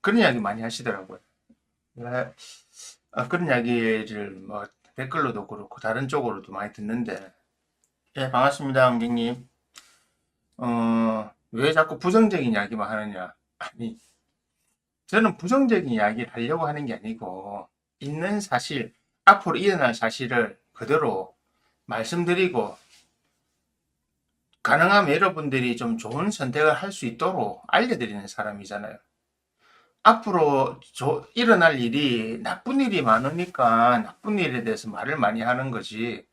그런 이야기 많이 하시더라고요. 네, 그런 이야기를 뭐 댓글로도 그렇고 다른 쪽으로도 많이 듣는데, 예, 반갑습니다, 원객님. 왜 자꾸 부정적인 이야기만 하느냐? 아니, 저는 부정적인 이야기를 하려고 하는 게 아니고, 있는 사실, 앞으로 일어날 사실을 그대로 말씀드리고, 가능하면 여러분들이 좀 좋은 선택을 할 수 있도록 알려드리는 사람이잖아요. 앞으로 일어날 일이 나쁜 일이 많으니까 나쁜 일에 대해서 말을 많이 하는 거지.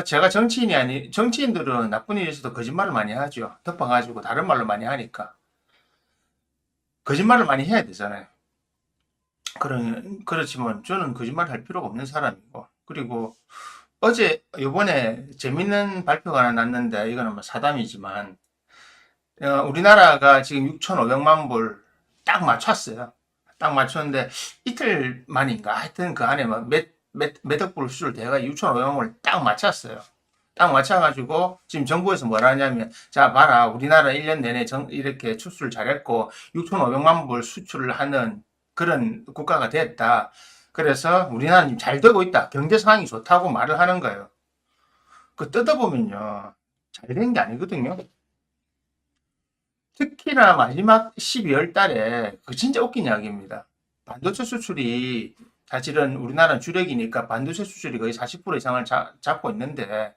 제가 정치인들은 나쁜 일이 있어도 거짓말을 많이 하죠. 덮어가지고 다른 말로 많이 하니까. 거짓말을 많이 해야 되잖아요. 그렇지만 저는 거짓말 할 필요가 없는 사람이고. 그리고 요번에 재밌는 발표가 하나 났는데, 이거는 뭐 사담이지만, 우리나라가 지금 6,500만 불 딱 맞췄어요. 딱 맞췄는데 이틀 만인가 하여튼 그 안에 몇억 불 수출 대가 6,500만 불 딱 맞췄어요. 딱 맞춰가지고 지금 정부에서 뭐라 하냐면, 자 봐라, 우리나라 1년 내내 이렇게 수출 잘했고 6,500만 불 수출을 하는 그런 국가가 됐다. 그래서 우리나라는 잘 되고 있다. 경제 상황이 좋다고 말을 하는 거예요. 그 뜯어보면요, 잘 된 게 아니거든요. 특히나 마지막 12월 달에 그 진짜 웃긴 이야기입니다. 반도체 수출이 사실은 우리나라는 주력이니까 반도체 수출이 거의 40% 이상을 잡고 있는데,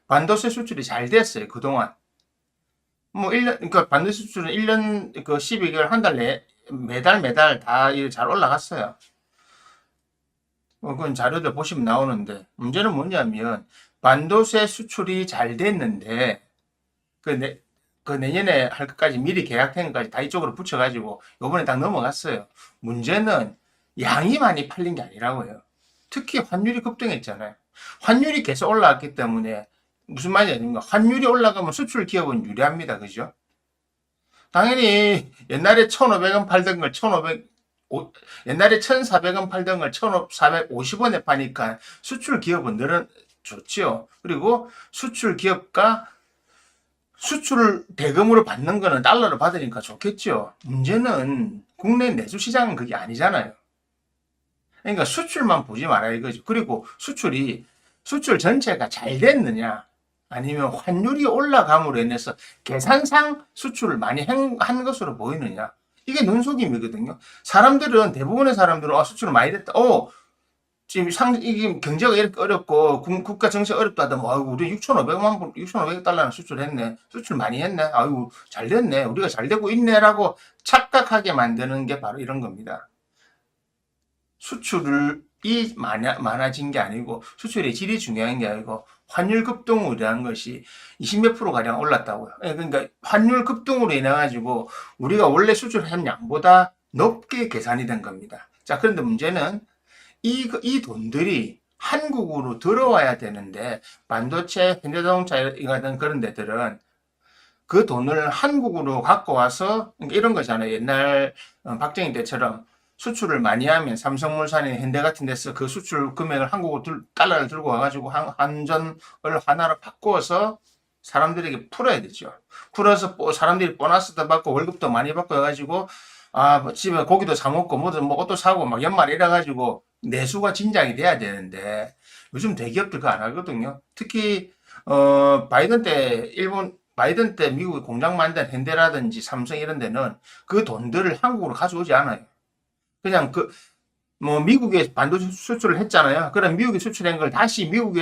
반도체 수출이 잘 됐어요, 그동안. 뭐 1년, 그러니까 반도체 수출은 1년 그 12개월 한 달 내 매달 다 잘 올라갔어요. 그건 자료들 보시면 나오는데, 문제는 뭐냐면 반도체 수출이 잘 됐는데 그, 내, 그 내년에 할 것까지 미리 계약된 것까지 다 이쪽으로 붙여가지고 요번에 딱 넘어갔어요. 문제는 양이 많이 팔린 게 아니라고요. 특히 환율이 급등했잖아요. 환율이 계속 올라왔기 때문에, 무슨 말이냐면 환율이 올라가면 수출 기업은 유리합니다. 그죠? 당연히 옛날에 1,500원 팔던 걸 1,500, 옛날에 1,400원 팔던 걸 1,450원에 파니까 수출 기업은 좋지요. 그리고 수출 기업과 수출 대금으로 받는 거는 달러로 받으니까 좋겠죠. 문제는 국내 내수 시장은 그게 아니잖아요. 그러니까 수출만 보지 마라 이거죠. 그리고 수출 전체가 잘 됐느냐, 아니면 환율이 올라감으로 인해서 계산상 수출을 많이 한 것으로 보이느냐, 이게 눈속임이거든요. 대부분의 사람들은 수출을 많이 됐다. 지금 이게 경제가 이렇게 어렵고 국가 정세가 어렵다 하더니, 아이고, 우리 6,500만 불, 6,500달러나 수출했네. 수출 많이 했네. 아이고, 잘 됐네. 우리가 잘 되고 있네라고 착각하게 만드는 게 바로 이런 겁니다. 수출이 많아진 게 아니고, 수출의 질이 중요한 게 아니고, 환율 급등으로 인한 것이 20몇 프로 가량 올랐다고요. 그러니까 환율 급등으로 인해 가지고 우리가 원래 수출한 양보다 높게 계산이 된 겁니다. 자, 그런데 문제는 이 돈들이 한국으로 들어와야 되는데, 반도체, 현대자동차 같은 그런 데들은 그 돈을 한국으로 갖고 와서, 그러니까 이런 거잖아요. 옛날 박정희 때처럼 수출을 많이 하면 삼성물산이나 현대 같은 데서 그 수출 금액을 달러를 들고 와가지고 한전을 하나로 바꾸어서 사람들에게 풀어야 되죠. 풀어서 사람들이 보너스도 받고 월급도 많이 받고 해가지고, 뭐 집에 고기도 사 먹고 뭐든 뭐 옷도 사고 막 연말 이래가지고 내수가 진작이 돼야 되는데, 요즘 대기업들 그거 안 하거든요. 특히 바이든 때 미국에 공장 만든 현대라든지 삼성 이런 데는 그 돈들을 한국으로 가져오지 않아요. 그냥 뭐 미국에 반도체 수출을 했잖아요. 그럼 미국에 수출한 걸 다시 미국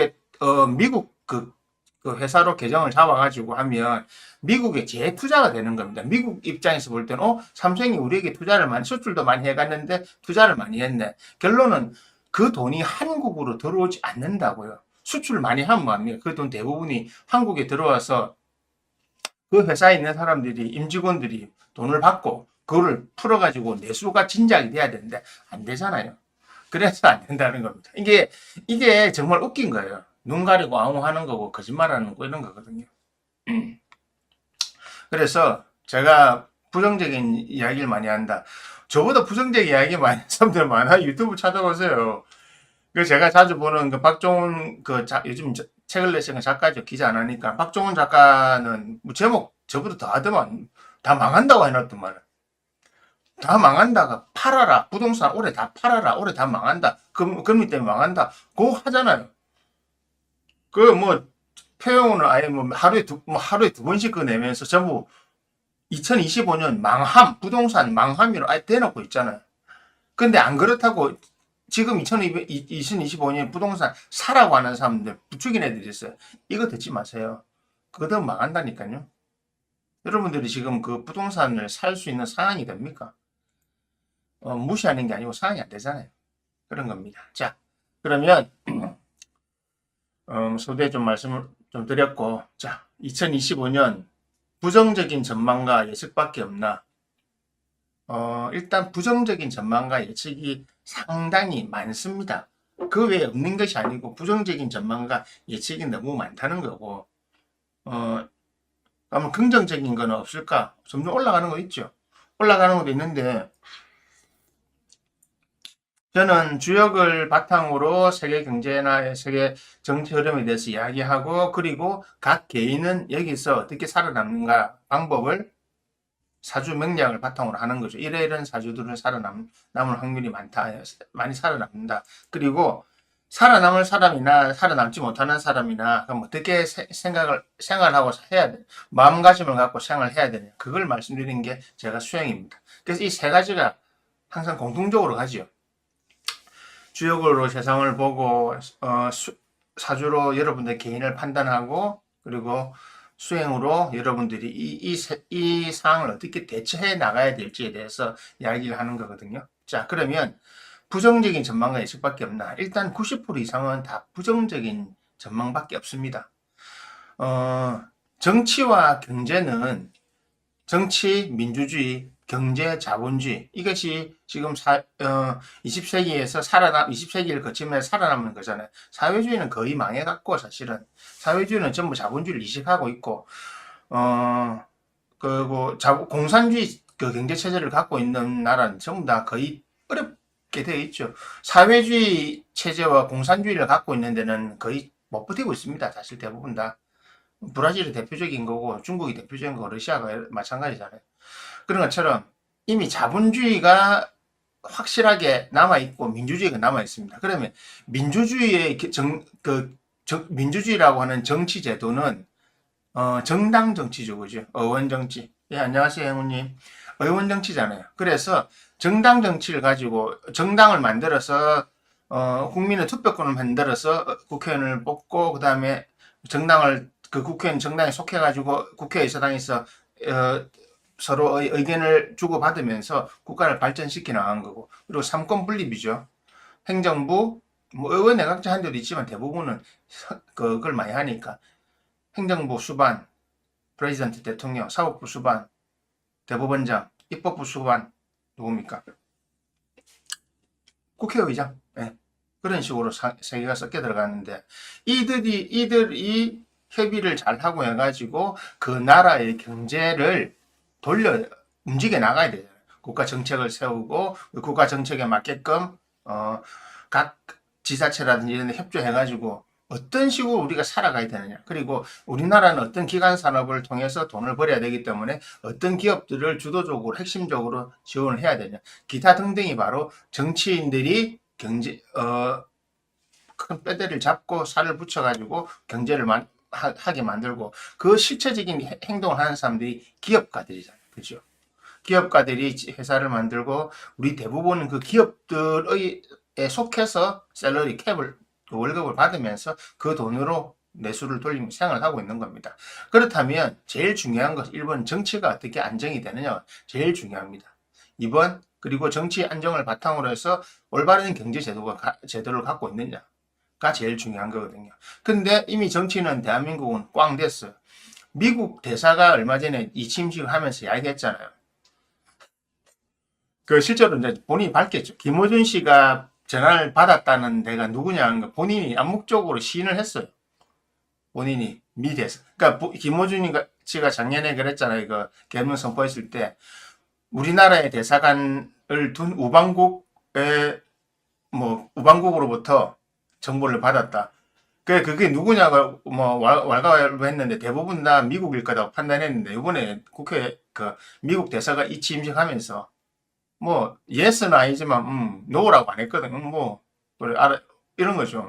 그 회사로 계정을 잡아가지고 하면 미국에 재투자가 되는 겁니다. 미국 입장에서 볼 때는, 삼성이 우리에게 수출도 많이 해갔는데 투자를 많이 했네. 결론은 그 돈이 한국으로 들어오지 않는다고요. 수출을 많이 하면 뭐합니까? 그 돈 대부분이 한국에 들어와서 그 회사에 있는 사람들이, 임직원들이 돈을 받고 그거를 풀어가지고 내수가 진작이 돼야 되는데 안 되잖아요. 그래서 안 된다는 겁니다. 이게 정말 웃긴 거예요. 눈 가리고 앙호하는 거고 거짓말하는 거 이런 거거든요. 그래서 제가 부정적인 이야기를 많이 한다. 저보다 부정적인 이야기 많이 하는 사람들 많아. 유튜브 찾아보세요. 그 제가 자주 보는 그 박종훈 요즘 책을 내시는 작가죠. 기자 안 하니까. 박종훈 작가는 뭐 제목 저보다 더 하더만, 다 망한다고 해놨더만. 다 망한다가 팔아라. 부동산 올해 다 팔아라. 올해 다 망한다. 금리 때문에 망한다. 그거 하잖아요. 그 뭐 표현을 아예 뭐 하루에 두 번씩 그 내면서 전부 2025년 망함, 부동산 망함이로 아예 대놓고 있잖아요. 근데 안 그렇다고 지금 2025년 부동산 사라고 하는 사람들 부추긴 애들이 있어요. 이거 듣지 마세요. 그거 망한다니까요. 여러분들이 지금 그 부동산을 살 수 있는 상황이 됩니까? 무시하는 게 아니고 상황이 안 되잖아요. 그런 겁니다. 자, 그러면 소대 좀 말씀을 좀 드렸고, 자, 2025년 부정적인 전망과 예측밖에 없나? 일단 부정적인 전망과 예측이 상당히 많습니다. 그 외에 없는 것이 아니고 부정적인 전망과 예측이 너무 많다는 거고, 그러면 긍정적인 거는 없을까? 점점 올라가는 거 있죠. 올라가는 것도 있는데, 저는 주역을 바탕으로 세계 경제나 세계 정치 흐름에 대해서 이야기하고, 그리고 각 개인은 여기서 어떻게 살아남는가 방법을 사주 명량을 바탕으로 하는 거죠. 이런 사주들은 살아남을 확률이 많다. 많이 살아남는다. 그리고 살아남을 사람이나 살아남지 못하는 사람이나 그럼 어떻게 생활하고 해야 돼? 마음가짐을 갖고 생활을 해야 되냐. 그걸 말씀드리는 게 제가 수행입니다. 그래서 이 세 가지가 항상 공통적으로 가죠. 주역으로 세상을 보고 사주로 여러분들 개인을 판단하고 그리고 수행으로 여러분들이 이 상황을 어떻게 대처해 나가야 될지에 대해서 이야기를 하는 거거든요. 자, 그러면 부정적인 전망과 예측밖에 없나? 일단 90% 이상은 다 부정적인 전망밖에 없습니다. 정치와 경제는 정치, 민주주의, 경제, 자본주의 이것이 지금 20세기에서 20세기를 거치면서 살아남는 거잖아요. 사회주의는 거의 망해갔고 사실은 사회주의는 전부 자본주의를 이식하고 있고 그리고 공산주의 그 경제 체제를 갖고 있는 나라는 전부 다 거의 어렵게 되어 있죠. 사회주의 체제와 공산주의를 갖고 있는 데는 거의 못 버티고 있습니다. 사실 대부분 다. 브라질이 대표적인 거고 중국이 대표적인 거고 러시아가 마찬가지잖아요. 그런 것처럼 이미 자본주의가 확실하게 남아있고 민주주의가 남아있습니다. 그러면 민주주의의 민주주의라고 하는 정치 제도는 정당 정치죠. 그죠? 의원 정치. 예, 안녕하세요, 행우님. 의원 정치잖아요. 그래서 정당 정치를 가지고 정당을 만들어서 국민의 투표권을 만들어서 국회의원을 뽑고 그 다음에 정당을 그 국회의원 정당에 속해가지고 국회의사당에서 서로 의견을 주고받으면서 국가를 발전시켜 나간 거고 그리고 삼권 분립이죠. 행정부, 뭐 의원 내각제 한 데도 있지만 대부분은 그걸 많이 하니까 행정부 수반, 프레지던트 대통령, 사법부 수반, 대법원장, 입법부 수반 누굽니까? 국회의장. 네. 그런 식으로 세계가 섞여 들어가는데 이들이 협의를 잘 하고 해가지고 그 나라의 경제를 움직여 나가야 되잖아요. 국가 정책을 세우고 국가 정책에 맞게끔 각 지자체라든지 이런 데 협조해가지고 어떤 식으로 우리가 살아가야 되느냐. 그리고 우리나라는 어떤 기간 산업을 통해서 돈을 벌어야 되기 때문에 어떤 기업들을 주도적으로 핵심적으로 지원을 해야 되냐. 기타 등등이 바로 정치인들이 큰 뼈대를 잡고 살을 붙여가지고 경제를 하게 만들고 그 실체적인 행동을 하는 사람들이 기업가들이잖아요. 그죠? 기업가들이 회사를 만들고 우리 대부분은 그 기업들에 속해서 샐러리 캡을 월급을 받으면서 그 돈으로 내수를 돌리며 생활을 하고 있는 겁니다. 그렇다면 제일 중요한 것은 1번 정치가 어떻게 안정이 되느냐 제일 중요합니다. 2번 그리고 정치 안정을 바탕으로 해서 올바른 경제 제도를 갖고 있느냐가 제일 중요한 거거든요. 근데 이미 정치는 대한민국은 꽝 됐어요. 미국 대사가 얼마 전에 이 취임식을 하면서 이야기했잖아요. 그 실제로 이제 본인이 밝혔죠. 김어준 씨가 전화를 받았다는 데가 누구냐는 거 본인이 암묵적으로 시인을 했어요. 본인이 미 대사. 그러니까 김어준 씨가 작년에 그랬잖아요. 그 개명 선포했을 때 우리나라의 대사관을 둔 우방국으로부터 정보를 받았다. 그게 누구냐가 왈가왈부 했는데 대부분 다 미국일 거라고 판단했는데 이번에 국회 미국 대사가 이 취임식 하면서 뭐 yes는 아니지만 no라고 안 했거든. 뭐 그래 알아 이런 거죠.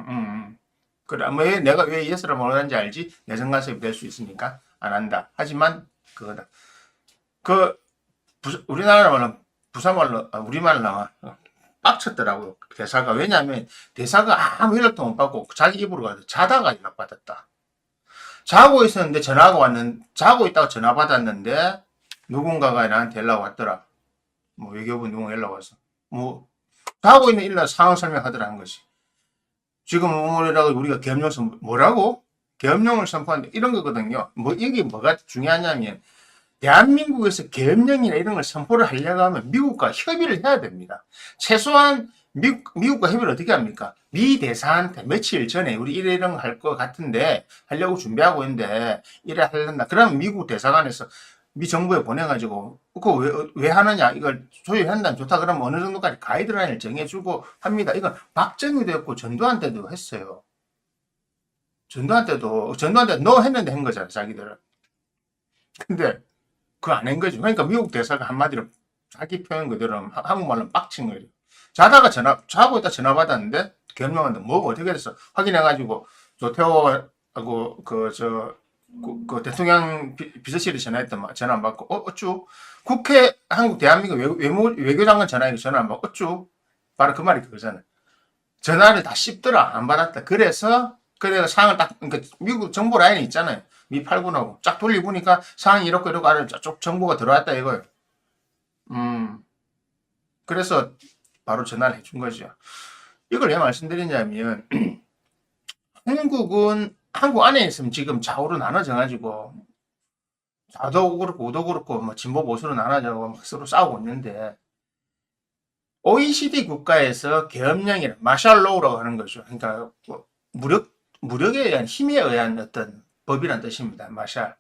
그래 뭐 내가 왜 yes라고 말하는지 알지? 내정 간섭이 될 수 있으니까 안 한다. 하지만 그거다. 그 우리나라 말로 부산말로 우리말 나와 빡쳤더라고요 대사가. 왜냐하면 대사가 아무 연락도 못 받고 자기 입으로 가서 자다가 연락받았다. 자고 있었는데 전화가 왔는 자고 있다가 전화 받았는데 누군가가 나한테 연락 왔더라. 뭐 외교부 누군가 연락 와서 뭐 자고 있는 일날 상황 설명하더라는 것이. 지금 뭐라고 우리가 계엄령 뭐라고? 계엄령을 선포한다 이런 거거든요. 뭐 이게 뭐가 중요하냐면 대한민국에서 계엄령이나 이런 걸 선포를 하려고 하면 미국과 협의를 해야 됩니다. 최소한 미국과 협의를 어떻게 합니까? 미 대사한테 며칠 전에 우리 이런 거 할 것 같은데 하려고 준비하고 있는데 이래 하려나? 그러면 미국 대사관에서 미 정부에 보내가지고 그거 왜 하느냐 이걸 조율한다면 좋다 그러면 어느 정도까지 가이드라인을 정해주고 합니다. 이건 박정희도 했고 전두환 때도 했어요. 전두환 때도 너 했는데 한 거잖아 자기들은. 근데 그거 안 한 거죠. 그러니까 미국 대사가 한마디로 자기 표현 그대로 한국말로 빡친 거예요. 자고 있다 전화 받았는데 결명한데 뭐가 어떻게 됐어? 확인해가지고 조태호하고 그 대통령 비서실에 전화 안 받고 어쭈? 국회 한국 대한민국 외교장관 전화 안 받고 어쭈? 바로 그 말이 그거잖아요. 전화를 다 씹더라 안 받았다. 그래서 상황을 딱 그러니까 미국 정보 라인이 있잖아요. 미 8군하고 쫙 돌리보니까 상황이 이렇고 아래 쭉 정보가 들어왔다 이거예요. 그래서 바로 전화를 해준 거죠. 이걸 왜 말씀드리냐면 한국 안에 있으면 지금 좌우로 나눠져가지고 좌도 그렇고 우도 그렇고 뭐 진보 보수로 나눠져고 서로 싸우고 있는데 OECD 국가에서 계엄령이라 마샬로우라고 하는 거죠. 그러니까 뭐 무력에 의한 힘에 의한 어떤 법이란 뜻입니다. 마샬이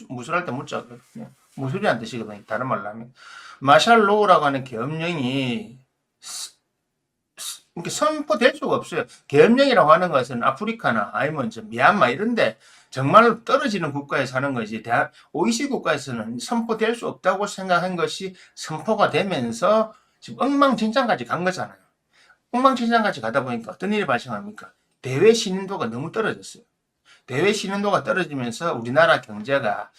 무술할 때 무자거든요. 무술이란 뜻이거든요. 다른 말로 하면 마샬로우라고 하는 계엄령이 이렇게 선포될 수가 없어요. 계엄령이라고 하는 것은 아프리카나 아니면 미얀마 이런데 정말로 떨어지는 국가에 사는 거지 OECD 국가에서는 선포될 수 없다고 생각한 것이 선포가 되면서 지금 엉망진창까지 간 거잖아요. 엉망진창까지 가다 보니까 어떤 일이 발생합니까? 대외 신인도가 너무 떨어졌어요. 대외 신인도가 떨어지면서 우리나라 경제가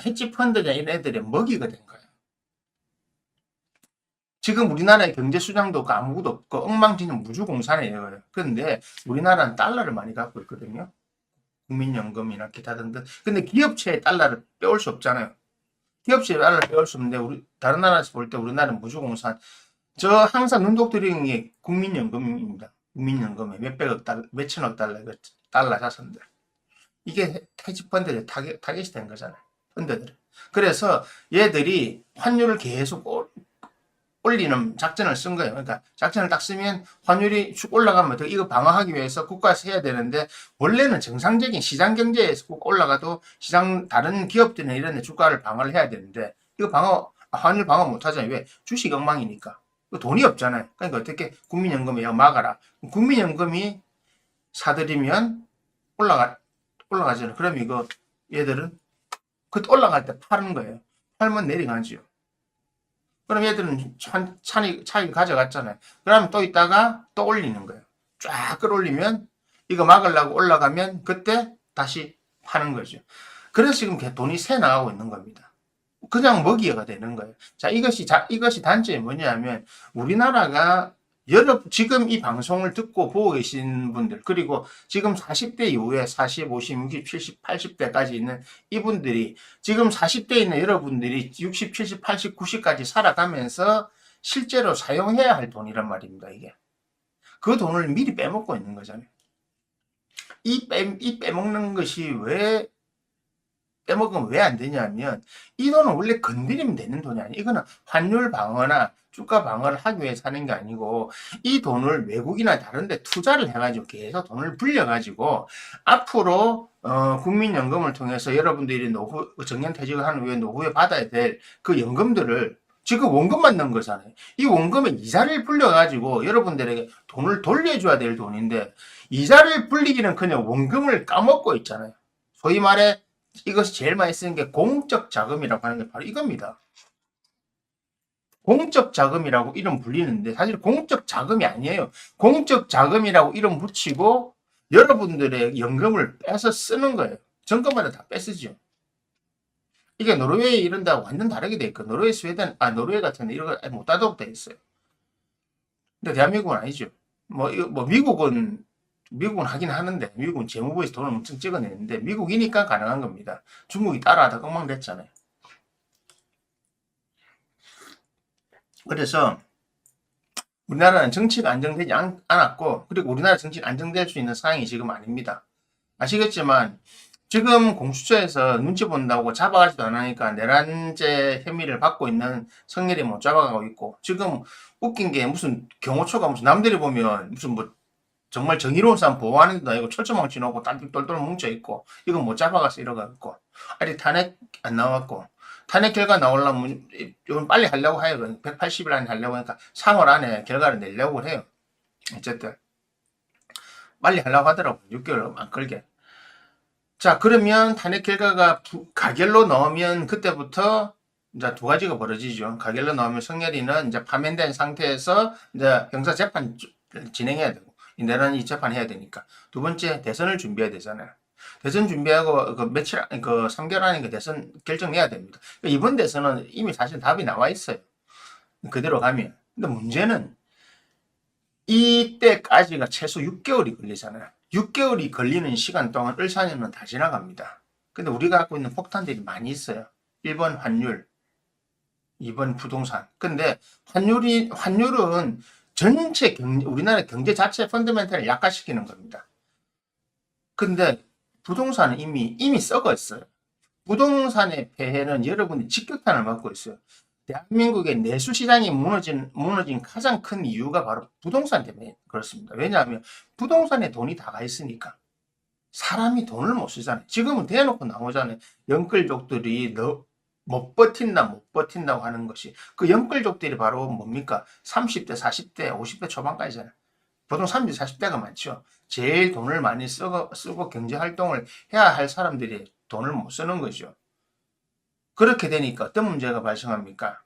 헤지펀드냐 이런 애들의 먹이가 된 거예요. 지금 우리나라의 경제 수장도 아무것도 없고 엉망진창 무주공산이에요. 그런데 우리나라는 달러를 많이 갖고 있거든요. 국민연금이나 기타 등등. 근데 기업체에 달러를 빼올 수 없잖아요. 기업체에 달러를 빼올 수 없는데 다른 나라에서 볼 때 우리나라는 무주공산. 저 항상 눈독 들이는 게 국민연금입니다. 국민연금에 몇백억 달러, 몇천억 달러 자산들. 이게 헤지펀드의 타겟이 된 거잖아요. 펀드들. 그래서 얘들이 환율을 계속 올리는 작전을 쓴 거예요. 그러니까 작전을 딱 쓰면 환율이 쭉 올라가면 이거 방어하기 위해서 국가에서 해야 되는데 원래는 정상적인 시장 경제에서 꼭 올라가도 다른 기업들이나 이런 데 주가를 방어를 해야 되는데 이거 환율 방어 못 하잖아요. 왜? 주식 엉망이니까. 돈이 없잖아요. 그러니까 어떻게 국민연금에 막아라. 국민연금이 사들이면 올라가잖아요. 그럼 이거 얘들은 그때 올라갈 때 파는 거예요. 팔면 내려가지요. 그럼 얘들은 차익 가져갔잖아요. 그러면 또 있다가 또 올리는 거예요. 쫙 끌어올리면 이거 막으려고 올라가면 그때 다시 파는 거죠. 그래서 지금 돈이 새 나가고 있는 겁니다. 그냥 먹이가 되는 거예요. 자, 이것이 단점이 뭐냐면 우리나라가 지금 이 방송을 듣고 보고 계신 분들 그리고 지금 40대 이후에 40, 50, 60, 70, 80대까지 있는 이분들이 지금 40대에 있는 여러분들이 60, 70, 80, 90까지 살아가면서 실제로 사용해야 할 돈이란 말입니다. 이게. 그 돈을 미리 빼먹고 있는 거잖아요. 이 빼먹는 것이 빼먹으면 왜 안 되냐면 이 돈은 원래 건드리면 되는 돈이 아니에요. 이거는 환율 방어나 주가 방어를 하기 위해서 하는 게 아니고 이 돈을 외국이나 다른 데 투자를 해가지고 계속 돈을 불려가지고 앞으로 국민연금을 통해서 여러분들이 정년퇴직을 한 후에 노후에 받아야 될 그 연금들을 지금 원금만 넣은 거잖아요. 이 원금에 이자를 불려가지고 여러분들에게 돈을 돌려줘야 될 돈인데 이자를 불리기는커녕 원금을 까먹고 있잖아요. 소위 말해 이것이 제일 많이 쓰는 게 공적 자금이라고 하는 게 바로 이겁니다. 공적 자금이라고 이름 불리는데 사실 공적 자금이 아니에요. 공적 자금이라고 이름 붙이고 여러분들의 연금을 빼서 쓰는 거예요. 정권마다 다 뺏으죠. 이게 노르웨이 이런 데하고 완전 다르게 돼 있고 노르웨이, 스웨덴, 노르웨이 같은 데 이런 거 못 따도록 돼 있어요. 근데 대한민국은 아니죠. 뭐 미국은 하긴 하는데 미국은 재무부에서 돈을 엄청 찍어내는데 미국이니까 가능한 겁니다. 중국이 따라하다 엉망됐잖아요. 그래서 우리나라는 정치가 안정되지 않았고 그리고 우리나라 정치가 안정될 수 있는 상황이 지금 아닙니다. 아시겠지만 지금 공수처에서 눈치 본다고 잡아가지도 않으니까 내란죄 혐의를 받고 있는 성렬이 못 잡아가고 있고 지금 웃긴 게 무슨 경호처가 무슨 남들이 보면 무슨 뭐 정말 정의로운 사람 보호하는 데도 아니고 철조망 치놓고 딴 똘똘 뭉쳐있고 이건 못 잡아가서 이러고 아직 탄핵 안 나왔고 탄핵 결과 나오려면 이건 빨리 하려고 해요. 180일 안에 하려고 하니까 3월 안에 결과를 내려고 해요. 어쨌든 빨리 하려고 하더라고. 6개월 안 끌게. 자, 그러면 탄핵 결과가 가결로 나오면 그때부터 이제 두 가지가 벌어지죠. 가결로 나오면 성렬이는 이제 파면된 상태에서 이제 형사 재판 진행해야 되고 내란이 재판해야 되니까. 두 번째 대선을 준비해야 되잖아요. 대선 준비하고 그 며칠 그 3개월 안에 그 대선 결정해야 됩니다. 이번 대선은 이미 사실 답이 나와 있어요. 그대로 가면. 근데 문제는 이때까지가 최소 6개월이 걸리잖아요. 6개월이 걸리는 시간 동안 을사년은 다 지나갑니다. 근데 우리가 갖고 있는 폭탄들이 많이 있어요. 1번 환율, 2번 부동산. 근데 환율은 전체 우리나라 경제 자체 펀더멘탈을 약화시키는 겁니다. 근데 부동산은 이미 썩어 있어요. 부동산의 폐해는 여러분이 직격탄을 맞고 있어요. 대한민국의 내수시장이 무너진 가장 큰 이유가 바로 부동산 때문에 그렇습니다. 왜냐하면 부동산에 돈이 다 가 있으니까. 사람이 돈을 못 쓰잖아요. 지금은 대놓고 나오잖아요. 영끌족들이 못 버틴다고 하는 것이. 그 영끌족들이 바로 뭡니까? 30대, 40대, 50대 초반까지잖아요. 보통 30, 40대가 많죠. 제일 돈을 많이 쓰고 경제활동을 해야 할 사람들이 돈을 못 쓰는 거죠. 그렇게 되니까 어떤 문제가 발생합니까?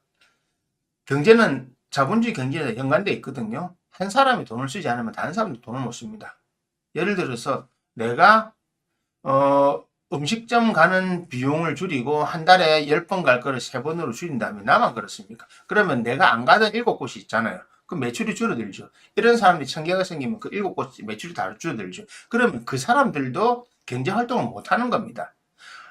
경제는 자본주의 경제에 연관되어 있거든요. 한 사람이 돈을 쓰지 않으면 다른 사람도 돈을 못 씁니다. 예를 들어서 내가 음식점 가는 비용을 줄이고 한 달에 10번 갈 거를 3번으로 줄인다면 나만 그렇습니까? 그러면 내가 안 가던 7곳이 있잖아요. 그 매출이 줄어들죠. 이런 사람들이 1000개가 생기면 그 7곳 매출이 다 줄어들죠. 그러면 그 사람들도 경제 활동을 못 하는 겁니다.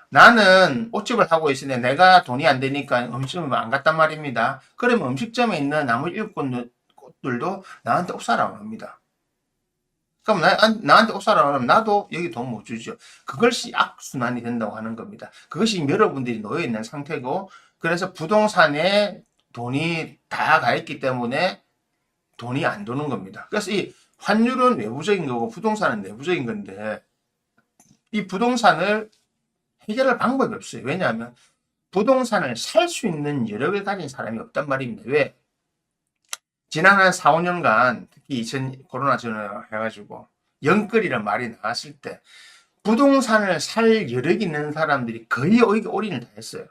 나는 옷집을 하고 있으니 내가 돈이 안 되니까 음식점을 안 갔단 말입니다. 그러면 음식점에 있는 나머지 7곳들도 나한테 옷 사라고 합니다. 그럼 나한테 옷 사라고 하면 나도 여기 돈 못 주죠. 그것이 악순환이 된다고 하는 겁니다. 그것이 여러분들이 놓여있는 상태고 그래서 부동산에 돈이 다 가 있기 때문에 돈이 안 도는 겁니다. 그래서 이 환율은 외부적인 거고 부동산은 내부적인 건데 이 부동산을 해결할 방법이 없어요. 왜냐하면 부동산을 살 수 있는 여력을 가진 사람이 없단 말입니다. 왜? 지난 한 4, 5년간 특히 2000 코로나 전에 해가지고 영끌이란 말이 나왔을 때 부동산을 살 여력이 있는 사람들이 거의 올인을 다 했어요.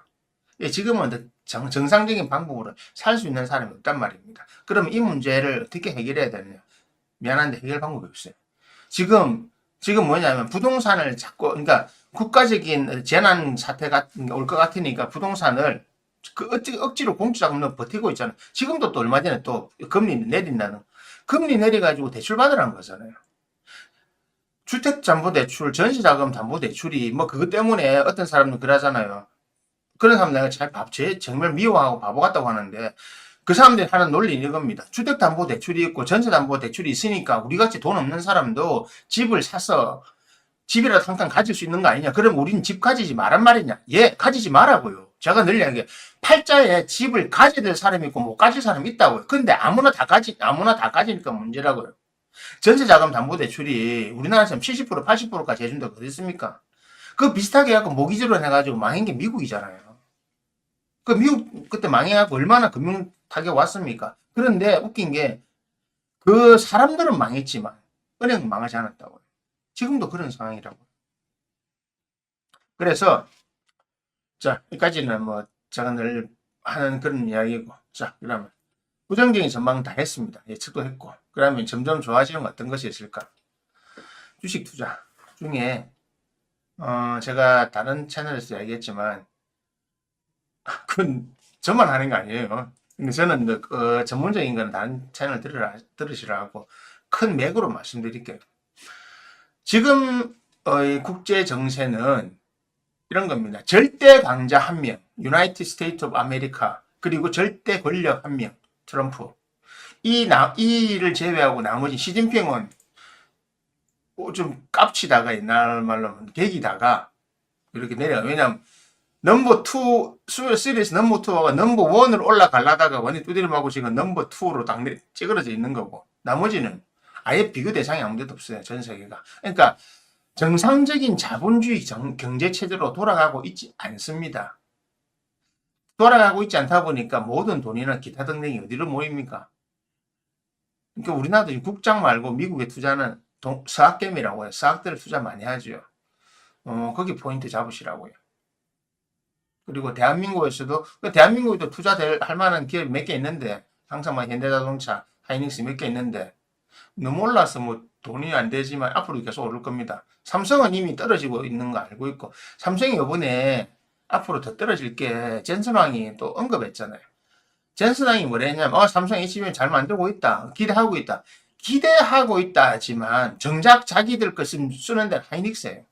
예, 지금은 정상적인 방법으로 살 수 있는 사람이 없단 말입니다. 그러면 이 문제를 어떻게 해결해야 되느냐? 미안한데 해결 방법이 없어요. 지금 뭐냐면 부동산을 자꾸 그러니까 국가적인 재난 사태 같은 게 올 것 같으니까 부동산을 그 억지로 공투자금으로 버티고 있잖아요. 지금도 또 얼마 전에 또 금리 내린다는 금리 내려가지고 대출 받으라는 거잖아요. 주택담보대출, 전세자금담보대출이 뭐 그것 때문에 어떤 사람은 그러잖아요. 그런 사람 내가 정말 미워하고 바보 같다고 하는데 그 사람들이 하는 논리는 이겁니다. 주택담보대출이 있고 전세담보대출이 있으니까 우리같이 돈 없는 사람도 집을 사서 집이라도 한 칸 가질 수 있는 거 아니냐. 그럼 우리는 집 가지지 말란 말이냐. 예, 가지지 말라고요. 제가 늘 이야기해요. 팔자에 집을 가져야 될 사람이 있고 못 가질 사람이 있다고요. 근데 아무나 다 가지니까 문제라고요. 전세자금담보대출이 우리나라에서 70% 80%까지 해준다고 어디 있습니까? 그 비슷하게 해갖고 모기지로 해가지고 망한 게 미국이잖아요. 그 미국 그때 망해갖고 얼마나 금융 타격 왔습니까? 그런데 웃긴 게 그 사람들은 망했지만 은행은 망하지 않았다고요. 지금도 그런 상황이라고. 그래서 자 여기까지는 뭐 제가 늘 하는 그런 이야기고 자, 그러면 부정적인 전망 다 했습니다. 예측도 했고. 그러면 점점 좋아지는 어떤 것이 있을까? 주식 투자 중에 제가 다른 채널에서 얘기했지만 그건 저만 하는 거 아니에요. 근데 저는 전문적인 거는 다른 채널 들으시라고 큰 맥으로 말씀드릴게요. 지금 국제 정세는 이런 겁니다. 절대 강자 한 명, 유나이티드 스테이트 오브 아메리카, 그리고 절대 권력 한 명, 트럼프. 이를 제외하고 나머지 시진핑은 좀 깝치다가 옛날 말로 개기다가 이렇게 내려. 왜냐면 넘버 2, 시리즈 넘버 2가 넘버 1으로 올라가려다가 원이 두드려 맞고 지금 넘버 2로 딱 찌그러져 있는 거고, 나머지는 아예 비교 대상이 아무데도 없어요. 전 세계가. 그러니까 정상적인 자본주의 경제 체제로 돌아가고 있지 않습니다. 돌아가고 있지 않다 보니까 모든 돈이나 기타 등등이 어디로 모입니까? 그러니까 우리나라도 국장 말고 미국에 투자는 서학개미라고 해요. 서학들을 투자 많이 하죠. 거기 포인트 잡으시라고요. 그리고 대한민국에서도 투자될 할 만한 기업 몇 개 있는데, 항상 막 현대자동차, 하이닉스 몇 개 있는데 너무 올라서 뭐 돈이 안 되지만 앞으로 계속 오를 겁니다. 삼성은 이미 떨어지고 있는 거 알고 있고, 삼성이 이번에 앞으로 더 떨어질 게 젠슨왕이 또 언급했잖아요. 젠슨왕이 뭐랬냐면 삼성 HBM 잘 만들고 있다, 기대하고 있다. 기대하고 있다 하지만 정작 자기들 것을 쓰는 데는 하이닉스예요.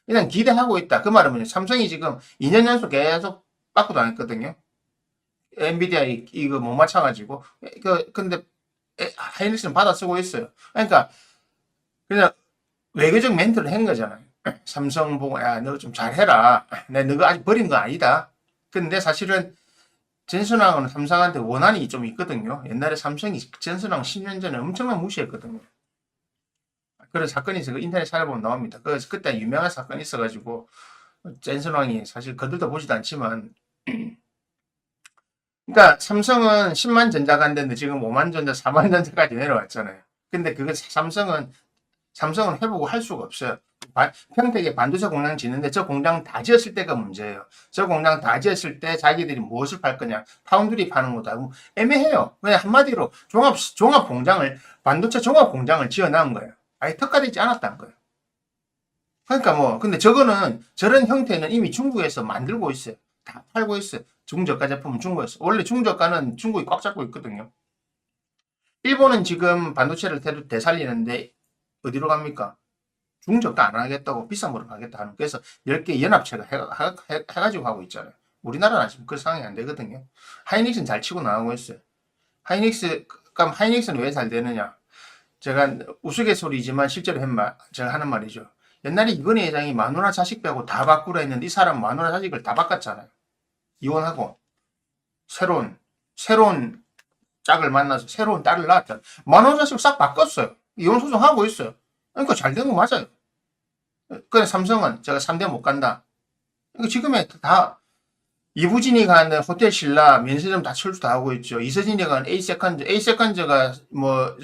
그냥 기대하고 있다. 그 말은 뭐냐, 삼성이 지금 2년 연속 계속 빠꾸 당했거든요. 엔비디아 이거 못 맞춰가지고. 근데 하이닉스는 받아 쓰고 있어요. 그러니까 그냥 외교적 멘트를 한 거잖아요. 삼성 보고, 야, 너 좀 잘해라. 내 너가 아직 버린 거 아니다. 근데 사실은 젠슨왕은 삼성한테 원한이 좀 있거든요. 옛날에 삼성이 젠슨왕 10년 전에 엄청나게 무시했거든요. 그런 사건이 있어요. 인터넷 찾아보면 나옵니다. 그때 유명한 사건이 있어가지고 젠슨왕이 사실 거들떠 보지도 않지만, 그러니까 삼성은 10만 전자가 안 되는데 지금 5만 전자, 4만 전자까지 내려왔잖아요. 근데 그거 삼성은 해보고 할 수가 없어요. 평택에 반도체 공장 짓는데 저 공장 다 지었을 때가 문제예요. 저 공장 다 지었을 때 자기들이 무엇을 팔 거냐, 파운드리 파는 거다. 애매해요. 그냥 한마디로 종합 공장을, 반도체 종합 공장을 지어놓은 거예요. 아예 특화되지 않았다는 거예요. 그러니까 근데 저거는, 저런 형태는 이미 중국에서 만들고 있어요. 다 팔고 있어요. 중저가 제품은 중국에서. 원래 중저가는 중국이 꽉 잡고 있거든요. 일본은 지금 반도체를 되살리는데 어디로 갑니까? 중저가 안 하겠다고 비싼 거로 가겠다 하는, 그래서 10개 연합체가 해가지고 하고 있잖아요. 우리나라는 지금 그 상황이 안 되거든요. 하이닉스는 잘 치고 나가고 있어요. 그럼 하이닉스는 왜 잘 되느냐? 제가 우스갯소리지만 실제로 제가 하는 말이죠. 옛날에 이건희 회장이 마누라 자식 빼고 다 바꾸라 했는데 이 사람 마누라 자식을 다 바꿨잖아요. 이혼하고 새로운 짝을 만나서 새로운 딸을 낳았잖아요. 마누라 자식을 싹 바꿨어요. 이혼 소송하고 있어요. 그러니까 잘 된 거 맞아요. 그래, 삼성은 제가 3대 못 간다. 그러니까 지금에 다 이부진이가 하는 호텔 신라 면세점 다 철수 다 하고 있죠. 이서진이가 하는 A세컨즈가 뭐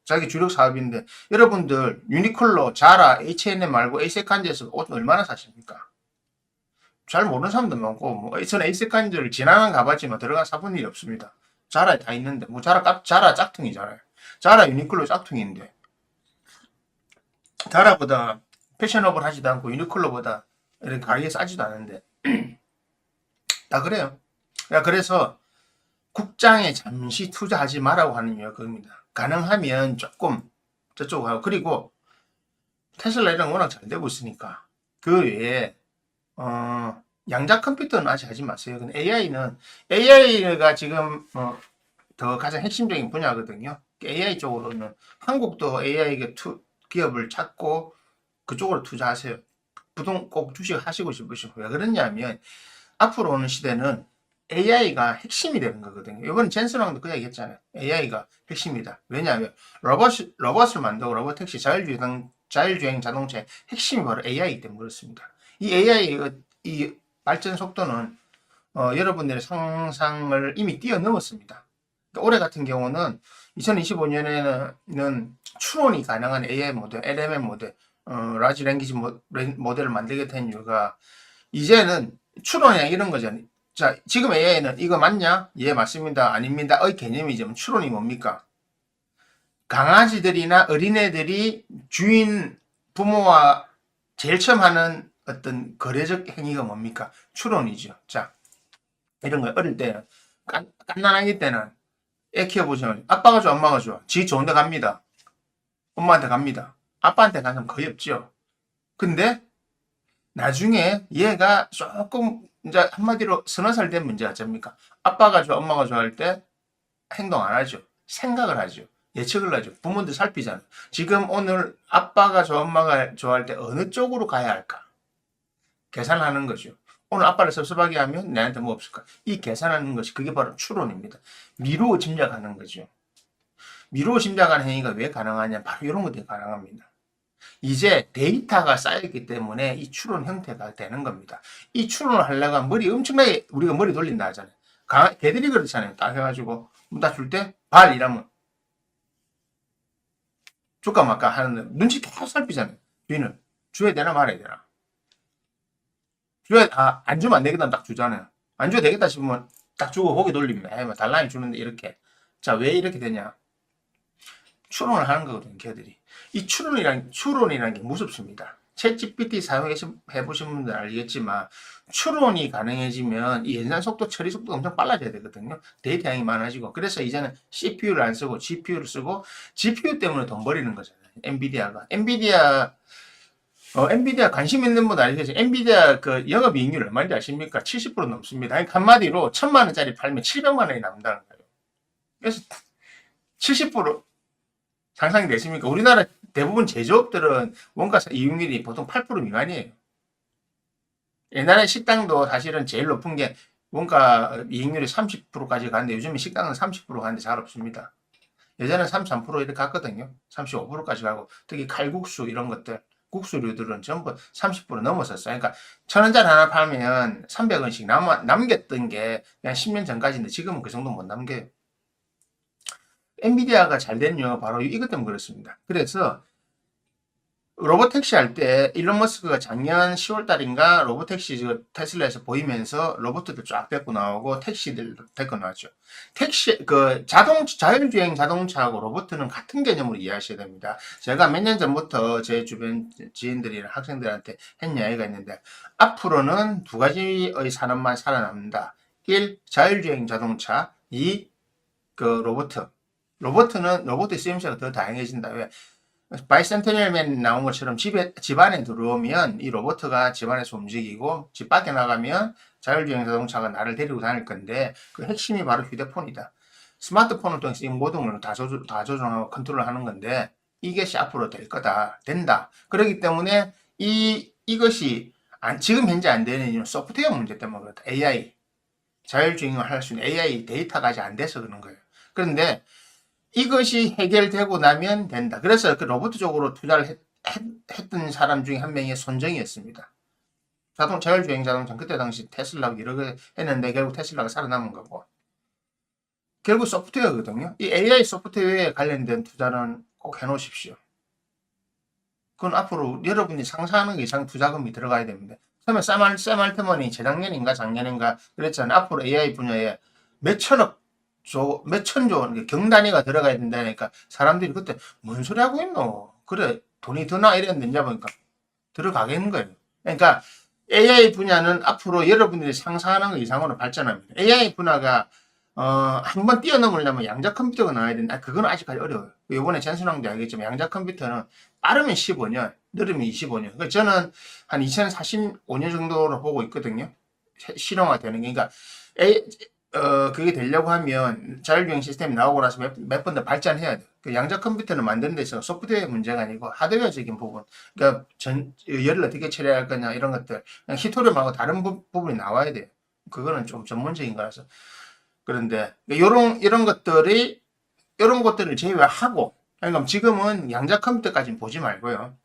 자기 주력 사업인데, 여러분들 유니클로, 자라, H&M 말고 A세컨즈에서 옷 얼마나 사십니까? 잘 모르는 사람도 많고, 저는 A세컨즈를 지나간 가봤지만 들어가 사본 일이 없습니다. 자라에 다 있는데, 자라 짝퉁이잖아요. 자라 유니클로 짝퉁인데, 자라보다 패셔너블 하지도 않고 유니클로보다 이런 가격이 싸지도 않은데 다 그래요. 그래서 국장에 잠시 투자하지 말라고 하는 이유가 그겁니다. 가능하면 조금 저쪽으로 하고, 그리고 테슬라 이런 거 워낙 잘 되고 있으니까 그 외에 양자 컴퓨터는 아직 하지 마세요. 근데 AI가 지금 더 가장 핵심적인 분야거든요. AI 쪽으로는 한국도 AI 기업을 찾고 그쪽으로 투자하세요. 꼭 주식 하시고 싶으시고. 왜 그러냐면 앞으로 오는 시대는 AI가 핵심이 되는 거거든요. 이번에 젠슨왕도 그 얘기 했잖아요. AI가 핵심이다. 왜냐하면 로봇을 만들고 로봇택시, 자율주행 자동차의 핵심이 바로 AI이기 때문에 그렇습니다. 이 AI 이 발전 속도는 여러분들의 상상을 이미 뛰어넘었습니다. 그러니까 올해 같은 경우는 2025년에는 추론이 가능한 AI 모델, LMM 모델, 라지 랭귀지 모델을 만들게 된 이유가, 이제는 추론이나 이런 거잖아요. 자, 지금 AI는 이거 맞냐? 예, 맞습니다. 아닙니다. 의 개념이 좀 추론이 뭡니까? 강아지들이나 어린애들이 주인 부모와 제일 처음 하는 어떤 거래적 행위가 뭡니까? 추론이죠. 자, 이런 거 어릴 때 깐난하기 때는 애 키워보시면 아빠가 좋아, 엄마가 좋아. 지 좋은데 갑니다. 엄마한테 갑니다. 아빠한테 가는 사람 거의 없죠. 근데 나중에 얘가 조금 이제 한마디로 서너 살 된 문제가 뭡니까? 아빠가 좋아, 엄마가 좋아할 때 행동 안 하죠. 생각을 하죠. 예측을 하죠. 부모들 살피잖아. 지금 오늘 아빠가 좋아, 엄마가 좋아할 때 어느 쪽으로 가야 할까? 계산하는 거죠. 오늘 아빠를 섭섭하게 하면 내한테 뭐 없을까? 이 계산하는 것이 그게 바로 추론입니다. 미루어 짐작하는 거죠. 미루어 짐작하는 행위가 왜 가능하냐? 바로 이런 것들이 가능합니다. 이제 데이터가 쌓였기 때문에 이 추론 형태가 되는 겁니다. 이 추론을 하려고 하면 머리 엄청나게 우리가 머리 돌린다 하잖아요. 개들이 그렇잖아요. 딱 해가지고 나 줄 때 발 이러면 줄까 말까 하는데 눈치 계속 살피잖아요. 주인은 줘야 되나 말아야 되나. 줘야 안 주면 안 되겠다 딱 주잖아요. 안 줘야 되겠다 싶으면 딱 주고 고개 돌립니다. 뭐 달라니 주는데 이렇게. 자, 왜 이렇게 되냐? 추론을 하는 거거든요, 걔들이. 이 추론이라는 게 무섭습니다. 챗 GPT 사용해보신 분들 알겠지만, 추론이 가능해지면 이 연산 속도, 처리 속도가 엄청 빨라져야 되거든요. 데이터 양이 많아지고. 그래서 이제는 CPU를 안 쓰고 GPU를 쓰고, GPU 때문에 돈 버리는 거잖아요. 엔비디아가. 엔비디아 관심 있는 분 알겠죠? 엔비디아 그 영업이익률 얼마인지 아십니까? 70% 넘습니다. 한마디로 1,000만원짜리 팔면 700만원이 남는다는 거예요. 그래서 70% 상상이 되십니까? 우리나라 대부분 제조업들은 원가 이익률이 보통 8% 미만이에요. 옛날에 식당도 사실은 제일 높은 게 원가 이익률이 30%까지 가는데 요즘은 식당은 30% 가는데 잘 없습니다. 예전에 33% 이렇게 갔거든요. 35%까지 가고 특히 칼국수 이런 것들 국수류들은 전부 30% 넘었었어요. 그러니까 1,000원짜리 하나 팔면 300원씩 남겼던 게 그냥 10년 전까지인데 지금은 그 정도 못 남겨요. 엔비디아가 잘 된 이유가 바로 이것 때문에 그렇습니다. 그래서 로보택시 할 때 일론 머스크가 작년 10월 달인가 로보택시 테슬라에서 보이면서 로봇들 쫙 데리고 나오고 택시들 데리고 나왔죠. 자율주행 자동차하고 로봇은 같은 개념으로 이해하셔야 됩니다. 제가 몇 년 전부터 제 주변 지인들이나 학생들한테 한 이야기가 있는데 앞으로는 두 가지의 산업만 살아남는다. 1. 자율주행 자동차 2. 로봇의 쓰임새가 더 다양해진다. 왜? 바이센테니얼맨 나온 것처럼 집안에 들어오면 이 로봇가 집안에서 움직이고 집 밖에 나가면 자율주행 자동차가 나를 데리고 다닐 건데 그 핵심이 바로 휴대폰이다. 스마트폰을 통해서 이 모든 걸 다 조종하고 컨트롤하는 건데 이것이 앞으로 될 거다. 된다. 그렇기 때문에 이것이 지금 현재 안 되는 이유는 소프트웨어 문제 때문에 그렇다. AI. 자율주행을 할 수 있는 AI 데이터가 아직 안 돼서 그런 거예요. 그런데 이것이 해결되고 나면 된다. 그래서 그 로봇 쪽으로 투자를 했던 사람 중에 한 명이 손정이었습니다. 자율주행 자동차 그때 당시 테슬라하고 여러 개 했는데 결국 테슬라가 살아남은 거고. 결국 소프트웨어거든요. 이 AI 소프트웨어에 관련된 투자는 꼭 해놓으십시오. 그건 앞으로 여러분이 상상하는 게 이상 투자금이 들어가야 됩니다. 처음에 샘 알트먼이 재작년인가 작년인가 그랬잖아요. 앞으로 AI 분야에 몇천조 경단위가 들어가야 된다니까 사람들이 그때 뭔 소리 하고 있노? 그래 돈이 드나 이랬는데 이제 보니까 들어가겠는 거예요. 그러니까 AI 분야는 앞으로 여러분들이 상상하는 것 이상으로 발전합니다. AI 분야가 한번 뛰어넘으려면 양자 컴퓨터가 나와야 된다. 그건 아직까지 어려워요. 이번에 전순왕도 알겠지만 양자 컴퓨터는 빠르면 15년, 느리면 25년. 그러니까 저는 한 2045년 정도로 보고 있거든요. 실용화 되는 게. 그러니까 그게 되려고 하면 자율주행 시스템이 나오고 나서 몇 번 더 발전해야 돼. 그 양자 컴퓨터를 만드는 데 있어서 소프트웨어 문제가 아니고 하드웨어적인 부분. 그러니까 열을 어떻게 처리할 거냐 이런 것들. 그냥 히토류 말고 다른 부분이 나와야 돼요. 그거는 좀 전문적인 거라서. 그런데 이런 것들을 제외하고 그러니까 지금은 양자 컴퓨터까지는 보지 말고요.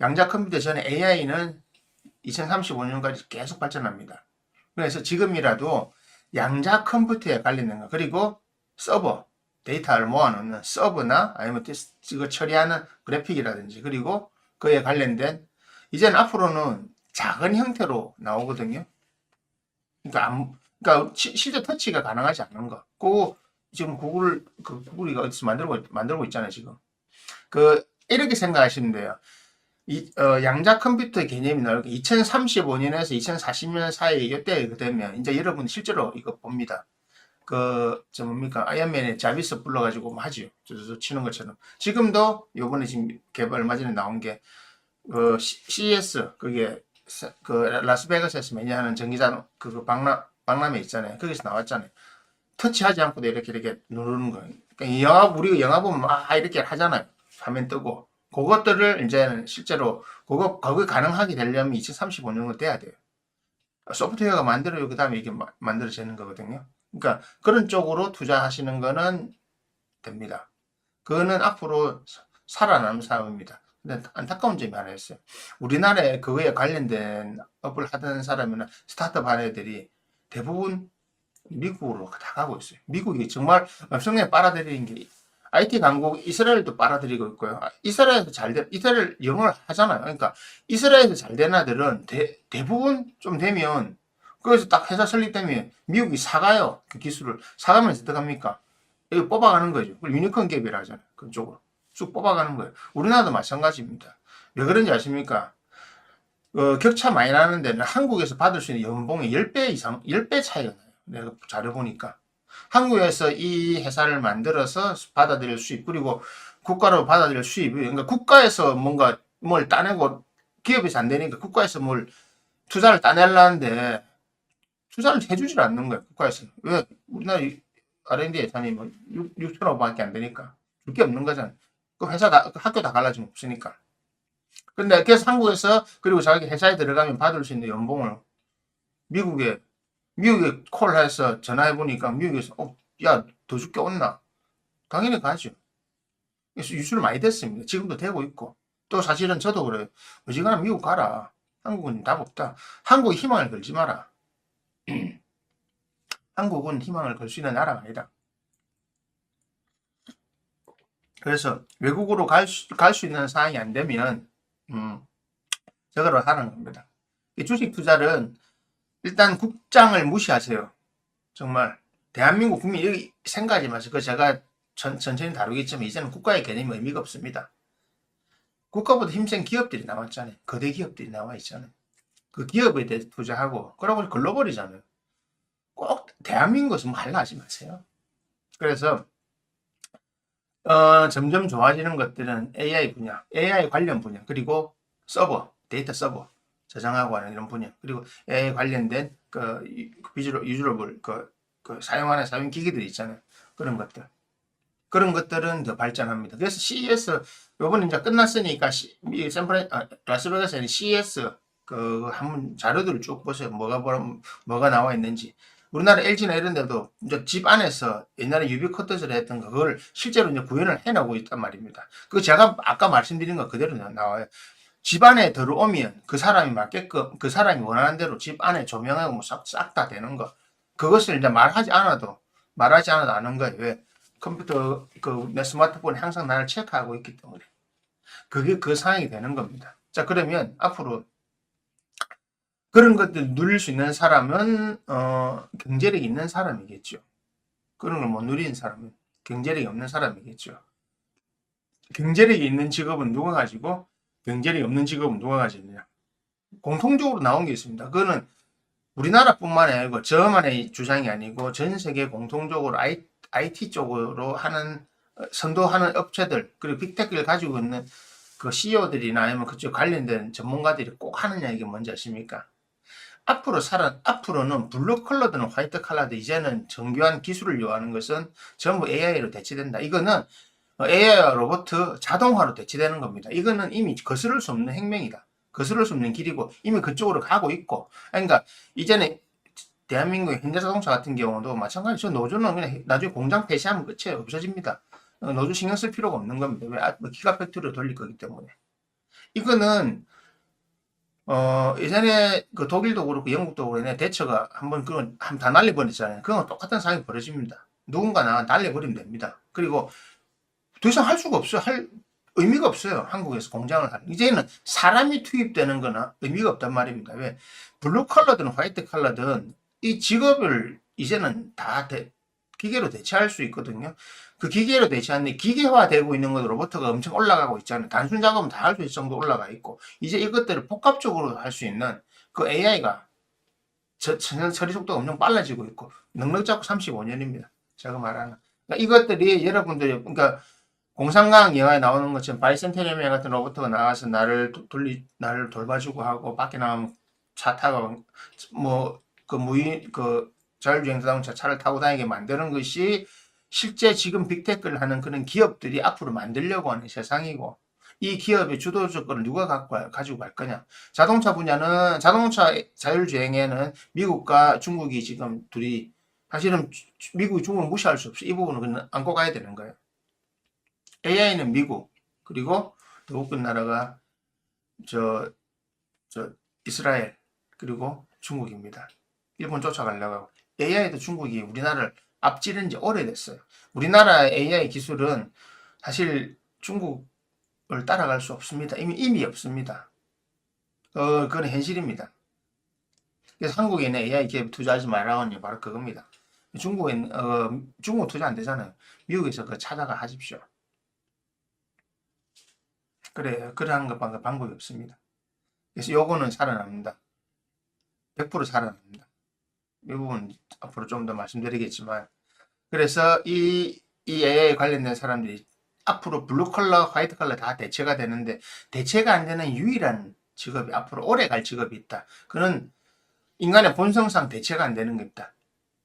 양자 컴퓨터 전에 AI는 2035년까지 계속 발전합니다. 그래서 지금이라도 양자 컴퓨터에 관련된 거 그리고 서버 데이터를 모아놓는 서버나 아니면 이거 처리하는 그래픽이라든지 그리고 그에 관련된 이제는 앞으로는 작은 형태로 나오거든요. 그러니까 그러니까 실제 터치가 가능하지 않는 거. 그거 지금 구글이 어디서 만들고 있잖아요, 지금. 이렇게 생각하시면 돼요. 양자 컴퓨터의 개념이 나오고 2035년에서 2040년 사이에 이때 되면 이제 여러분 실제로 이거 봅니다. 뭡니까? 아이언맨의 자비스 불러가지고 뭐 하지요. 저 치는 것처럼. 지금도 요번에 지금 얼마 전에 나온 게, CES, 라스베가스에서 매년 하는 전기자동, 박람회 있잖아요. 거기서 나왔잖아요. 터치하지 않고도 이렇게 누르는 거예요. 그러니까 우리가 영화 보면 막 이렇게 하잖아요. 화면 뜨고. 그것들을 이제는 실제로, 그거 가능하게 되려면 2035년으로 돼야 돼요. 소프트웨어가 만들어요. 그 다음에 이게 만들어지는 거거든요. 그러니까 그런 쪽으로 투자하시는 거는 됩니다. 그거는 앞으로 살아남는 사업입니다. 근데 안타까운 점이 하나 있어요. 우리나라에 그거에 관련된 업을 하던 사람이나 스타트업 하는 애들이 대부분 미국으로 다 가고 있어요. 미국이 정말 엄청나게 빨아들이는 게 IT 강국 이스라엘도 빨아들이고 있고요. 이스라엘 영어를 하잖아요. 그러니까 이스라엘에서 잘 된 애들은 대부분 좀 되면 그래서 딱 회사 설립되면 미국이 사가요. 그 기술을 사가면서 어떡합니까? 이거 뽑아가는 거죠. 유니콘 갭이라 하잖아요. 그쪽으로 쭉 뽑아가는 거예요. 우리나라도 마찬가지입니다. 왜 그런지 아십니까? 격차 많이 나는 데는 한국에서 받을 수 있는 연봉이 10배 이상, 10배 차이가 나요. 내가 자료 보니까. 한국에서 이 회사를 만들어서 받아들일 수입, 그리고 국가로 받아들일 수입, 그러니까 국가에서 뭔가 뭘 따내고 기업에서 안 되니까 국가에서 뭘 투자를 따내려는데 투자를 해주질 않는 거예요. 국가에서는. 왜? 우리나라 R&D 예산이 뭐 6천억밖에 안 되니까 줄 게 없는 거잖아요. 그 학교 다 갈라지면 없으니까. 근데 그래서 한국에서 그리고 자기 회사에 들어가면 받을 수 있는 연봉을 미국에 콜해서 전화해보니까 미국에서 야, 더 줄게 없나? 당연히 가죠. 그래서 유출 많이 됐습니다. 지금도 되고 있고. 또 사실은 저도 그래요. 어지간하면 미국 가라. 한국은 답 없다. 한국에 희망을 걸지 마라. 한국은 희망을 걸 수 있는 나라가 아니다. 그래서 외국으로 갈 수 있는 상황이 안 되면 저거로 하는 겁니다. 이 주식 투자는 일단 국장을 무시하세요. 정말 대한민국 국민 여기 생각하지 마세요. 그 제가 천천히 다루겠지만 이제는 국가의 개념이 의미가 없습니다. 국가보다 힘센 기업들이 나왔잖아요. 거대 기업들이 나와 있잖아요. 그 기업에 대해서 투자하고 그러고 글로벌이잖아요. 꼭 대한민국에서 뭐 하려 하지 마세요. 그래서 점점 좋아지는 것들은 AI 분야, AI 관련 분야, 그리고 서버, 데이터 서버 저장하고 하는 이런 분야, 그리고 AI 관련된 유저러블 사용하는 사용 기기들이 있잖아요. 그런 것들은 더 발전합니다. 그래서 CES 요번에 이제 끝났으니까 라스베가스에는 CES 한번 자료들을 쭉 보세요. 뭐가 나와 있는지. 우리나라 LG나 이런 데도 이제 집 안에서 옛날에 유비 커터즈를 했던 거, 그걸 실제로 이제 구현을 해내고 있단 말입니다. 그 제가 아까 말씀드린 거 그대로 나와요. 집 안에 들어오면 그 사람이 맞게끔, 그 사람이 원하는 대로 집 안에 조명하고 뭐 싹 다 되는 거. 그것을 이제 말하지 않아도 아는 거예요. 왜? 컴퓨터, 내 스마트폰에 항상 나를 체크하고 있기 때문에. 그게 그 상황이 되는 겁니다. 자, 그러면 앞으로 그런 것들 누릴 수 있는 사람은 경제력이 있는 사람이겠죠. 그런 걸 못 누리는 사람은 경제력이 없는 사람이겠죠. 경제력이 있는 직업은 누가 가지고 경제력이 없는 직업은 누가 가지느냐. 공통적으로 나온 게 있습니다. 그거는 우리나라뿐만 아니고 저만의 주장이 아니고 전 세계 공통적으로 IT 쪽으로 선도하는 업체들, 그리고 빅테크를 가지고 있는 그 CEO들이나 아니면 그쪽 관련된 전문가들이 꼭 하느냐, 이게 뭔지 아십니까? 앞으로는 블루 컬러든 화이트 컬러든 이제는 정교한 기술을 요하는 것은 전부 AI로 대체된다. 이거는 AI와 로봇 자동화로 대체되는 겁니다. 이거는 이미 거스를 수 없는 행명이다. 거스를 수 없는 길이고 이미 그쪽으로 가고 있고. 그러니까 이제는 대한민국의 현대자동차 같은 경우도 마찬가지. 저 노조는 그냥 나중에 공장 폐쇄하면 끝이에요. 없어집니다. 노조 신경 쓸 필요가 없는 겁니다. 왜? 기가팩토리로 돌릴 거기 때문에. 이거는 예전에 그 독일도 그렇고 영국도 그렇고 대처가 한번 다 날려버렸잖아요. 그건 똑같은 상황이 벌어집니다. 누군가나 날려버리면 됩니다. 그리고 더 이상 할 수가 없어요. 할 의미가 없어요. 한국에서 공장을 하는. 이제는 사람이 투입되는 거나 의미가 없단 말입니다. 왜? 블루 컬러든 화이트 컬러든 이 직업을 이제는 다 기계로 대체할 수 있거든요. 그 기계로 대체하는데 기계화되고 있는 것 로봇가 엄청 올라가고 있잖아요. 단순 작업은 다 할 수 있을 정도 올라가 있고 이제 이것들을 복합적으로 할 수 있는 그 AI가 처리 속도가 엄청 빨라지고 있고 넉넉 잡고 35년입니다. 제가 말하는 그러니까 이것들이 여러분들이 그러니까 공상과학 영화에 나오는 것처럼 바이센테니얼 같은 로봇가 나와서 나를 돌봐주고 하고 밖에 나가면 차 타고 뭐 그 무인 그 자율주행 자동차 차를 타고 다니게 만드는 것이 실제 지금 빅테크를 하는 그런 기업들이 앞으로 만들려고 하는 세상이고 이 기업의 주도적 을 누가 가지고 갈 거냐. 자동차 분야는 자동차 자율주행에는 미국과 중국이 지금 둘이 사실은 미국이 중국을 무시할 수 없어. 이 부분은 그냥 안고 가야 되는 거예요. AI는 미국 그리고 더욱큰 나라가 저, 저 이스라엘 그리고 중국입니다. 일본 쫓아가려고 하고 AI도 중국이 우리나라를 앞지른 지 오래됐어요. 우리나라 AI 기술은 사실 중국을 따라갈 수 없습니다. 이미 없습니다. 그건 현실입니다. 그래서 한국에 있는 AI 기업 투자하지 말라고 하는 게 바로 그겁니다. 중국 투자 안 되잖아요. 미국에서 그 찾아가 하십시오. 그래 하는 것 방법이 없습니다. 그래서 요거는 살아납니다. 100% 살아납니다. 이 부분 앞으로 좀 더 말씀드리겠지만 그래서 이 AI 관련된 사람들이 앞으로 블루 컬러, 화이트 컬러 다 대체가 되는데 대체가 안 되는 유일한 직업이 앞으로 오래 갈 직업이 있다. 그는 인간의 본성상 대체가 안 되는 겁니다.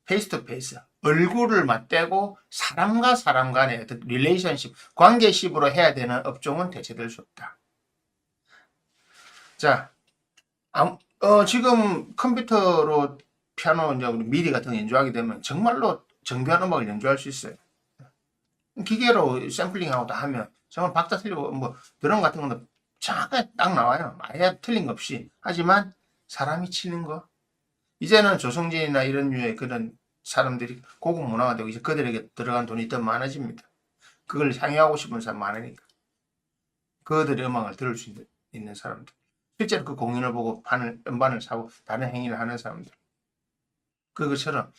페이스 투 페이스. 얼굴을 맞대고 사람과 사람 간의 어떤 릴레이션십, 관계십으로 해야 되는 업종은 대체될 수 없다. 자, 지금 컴퓨터로 피아노 이제 미디 같은 거 연주하게 되면 정말로 정교한 음악을 연주할 수 있어요. 기계로 샘플링하고 다 하면 정말 박자 틀리고 뭐 드럼 같은 거는 정확하게 딱 나와요. 아예 틀린 거 없이. 하지만 사람이 치는 거 이제는 조성진이나 이런 류의 그런 사람들이 고급 문화가 되고 이제 그들에게 들어간 돈이 더 많아집니다. 그걸 향유하고 싶은 사람 많으니까 그들의 음악을 들을 수 있는 사람들 실제로 그 공연을 보고 음반을 사고 다른 행위를 하는 사람들 그것처럼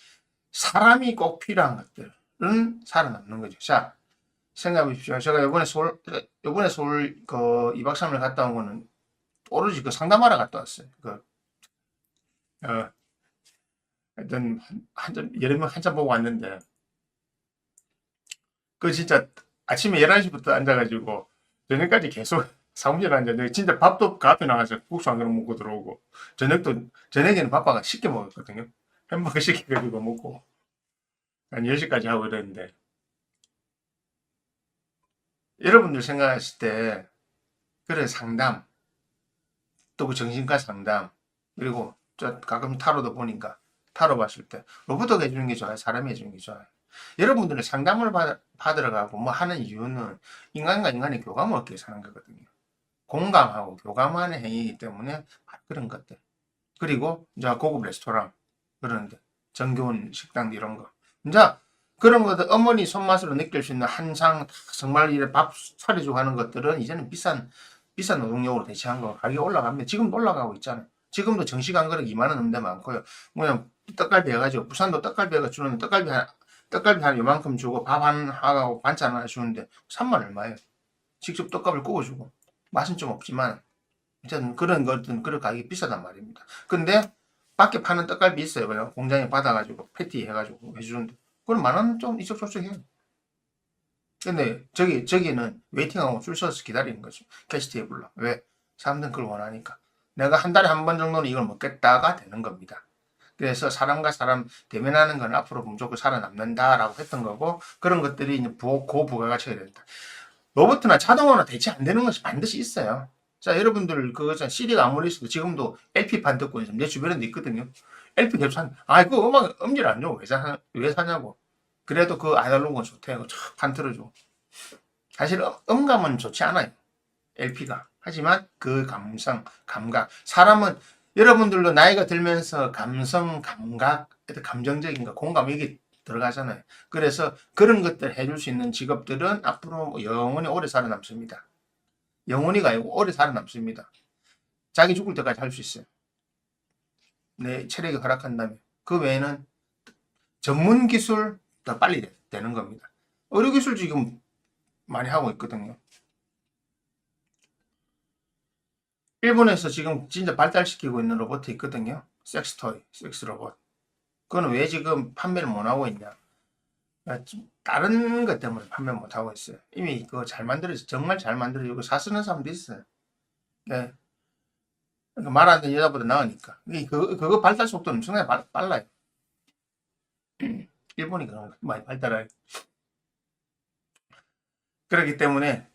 사람이 꼭 필요한 것들은 살아남는 거죠. 자, 생각해 보십시오. 제가 요번에 서울 그 2박 3일 갔다 온 거는 오로지 그 상담하러 갔다 왔어요. 하여튼 여름에 한참 보고 왔는데 그 진짜 아침에 11시부터 앉아가지고 저녁까지 계속 사무실에 앉아 진짜 밥도 그 앞에 나가서 국수 한 그릇 먹고 들어오고 저녁에는 바빠가 쉽게 먹었거든요. 햄버거 시켜가지고 먹고 한 10시까지 하고 이랬는데 여러분들 생각하실 때 그래 상담 또 그 정신과 상담 그리고 저 가끔 타로도 보니까 타로 봤을 때 로봇가 해주는 게 좋아요? 사람이 해주는 게 좋아요? 여러분들은 상담을 받으러 가고 뭐 하는 이유는 인간과 인간의 교감을 얻기 위해서 하는 거거든요. 공감하고 교감하는 행위이기 때문에 그런 것들. 그리고 이제 고급 레스토랑 그런데 정겨운 식당 이런 거. 이제 그런 것들 어머니 손맛으로 느낄 수 있는 한상 정말 이래 밥 차려주고 하는 것들은 이제는 비싼 노동력으로 대체한 거 가격이 올라갑니다. 지금도 올라가고 있잖아요. 지금도 정식 한 그릇 2만 원 넘는 데 많고요. 그냥 떡갈비 해가지고 부산도 떡갈비가 주는 떡갈비 한 요만큼 주고 밥 하고 반찬 하나 주는데 3만 얼마예요. 직접 떡밥을 구워주고 맛은 좀 없지만 어쨌든 그런 것들은 그런 가격이 비싸단 말입니다. 근데 밖에 파는 떡갈비 있어요. 그냥 공장에 받아가지고 패티 해가지고 해주는데 그럼 만 원 좀 이쪽저쪽 해요. 근데 저기는 웨이팅하고 줄 서서 기다리는 거죠. 캐시 테이블로. 왜? 사람들은 그걸 원하니까. 내가 한 달에 한 번 정도는 이걸 먹겠다가 되는 겁니다. 그래서 사람과 사람 대면하는 건 앞으로 무조건 살아남는다라고 했던 거고 그런 것들이 이제 고부가가치가 된다. 로봇이나 자동화나 대체 안 되는 것이 반드시 있어요. 자, 여러분들 그거 CD가 아무리 있어도 지금도 LP판 듣고 있으면 내 주변에도 있거든요. LP 계속 그거 음질 안 좋아. 왜 사냐고. 그래도 그 아날로그는 좋대요. 판 틀어줘. 사실 음감은 좋지 않아요. LP가. 하지만 그 감각. 사람은 여러분들도 나이가 들면서 감성, 감각, 감정적인 거, 공감 이게 들어가잖아요. 그래서 그런 것들 해줄 수 있는 직업들은 앞으로 영원히 오래 살아남습니다. 영원히가 아니고 오래 살아남습니다. 자기 죽을 때까지 할 수 있어요. 내 체력이 허락한다면. 그 외에는 전문 기술 더 빨리 되는 겁니다. 의료 기술 지금 많이 하고 있거든요. 일본에서 지금 진짜 발달시키고 있는 로봇이 있거든요. 섹스토이, 섹스 로봇. 그거는 왜 지금 판매를 못 하고 있냐? 다른 것 때문에 판매 못 하고 있어요. 이미 그거 잘 만들어서 정말 잘 만들어지고 사쓰는 사람도 있어요. 예. 그러니까 말 안 되는 여자보다 나으니까. 그거 발달 속도는 엄청나게 빨라요. 일본이 그런 거 많이 발달해요. 그렇기 때문에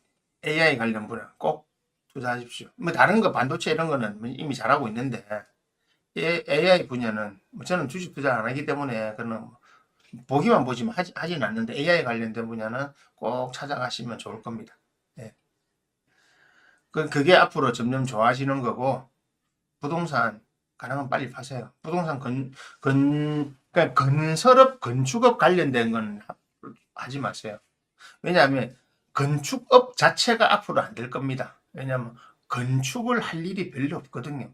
AI 관련 분야 꼭 투자하십시오. 뭐 다른 거 반도체 이런 거는 이미 잘하고 있는데 AI 분야는 저는 주식 투자 안 하기 때문에 그는 보기만 보지만 하지는 않는데 AI 관련된 분야는 꼭 찾아가시면 좋을 겁니다. 예. 그게 앞으로 점점 좋아지는 거고 부동산 가능한 빨리 파세요. 부동산 그러니까 건설업, 건축업 관련된 건 하지 마세요. 왜냐하면 건축업 자체가 앞으로 안 될 겁니다. 왜냐하면 건축을 할 일이 별로 없거든요.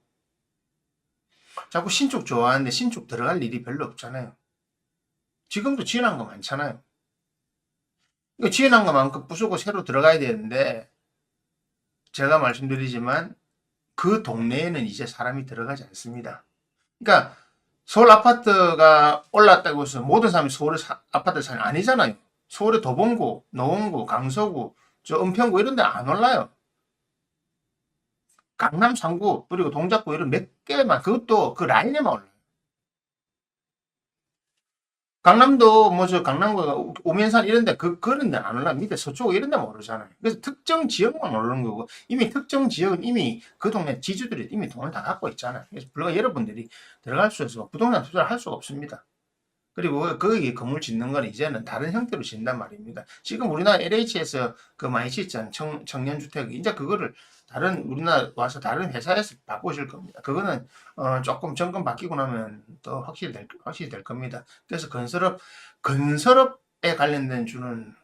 자꾸 신축 좋아하는데 신축 들어갈 일이 별로 없잖아요. 지금도 지어놓은 거 많잖아요. 이거 지어놓은 거만큼 부수고 새로 들어가야 되는데 제가 말씀드리지만 그 동네에는 이제 사람이 들어가지 않습니다. 그러니까 서울 아파트가 올랐다고 해서 모든 사람이 서울에 아파트를 사는 아니잖아요. 서울의 도봉구, 노원구, 강서구, 저 은평구 이런 데 안 올라요. 강남 3구 그리고 동작구 이런 몇 개만 그것도 그 라인에만 올라요. 강남도 뭐 저 강남구 오면산 이런 데 그런 데 안 올라 밑에 서쪽 이런 데만 오르잖아요. 그래서 특정 지역만 오르는 거고 이미 특정 지역은 이미 그 동네 지주들이 이미 돈을 다 갖고 있잖아요. 그래서 불과 여러분들이 들어갈 수 있어서 부동산 투자를 할 수가 없습니다. 그리고 거기 건물 짓는 건 이제는 다른 형태로 짓는단 말입니다. 지금 우리나라 LH에서 그 많이 짓잖아요. 청년주택. 이제 그거를 다른 우리나라 와서 다른 회사에서 바꾸실 겁니다. 그거는 조금 정권 바뀌고 나면 또 확실히 될 겁니다. 그래서 건설업에 관련된 주는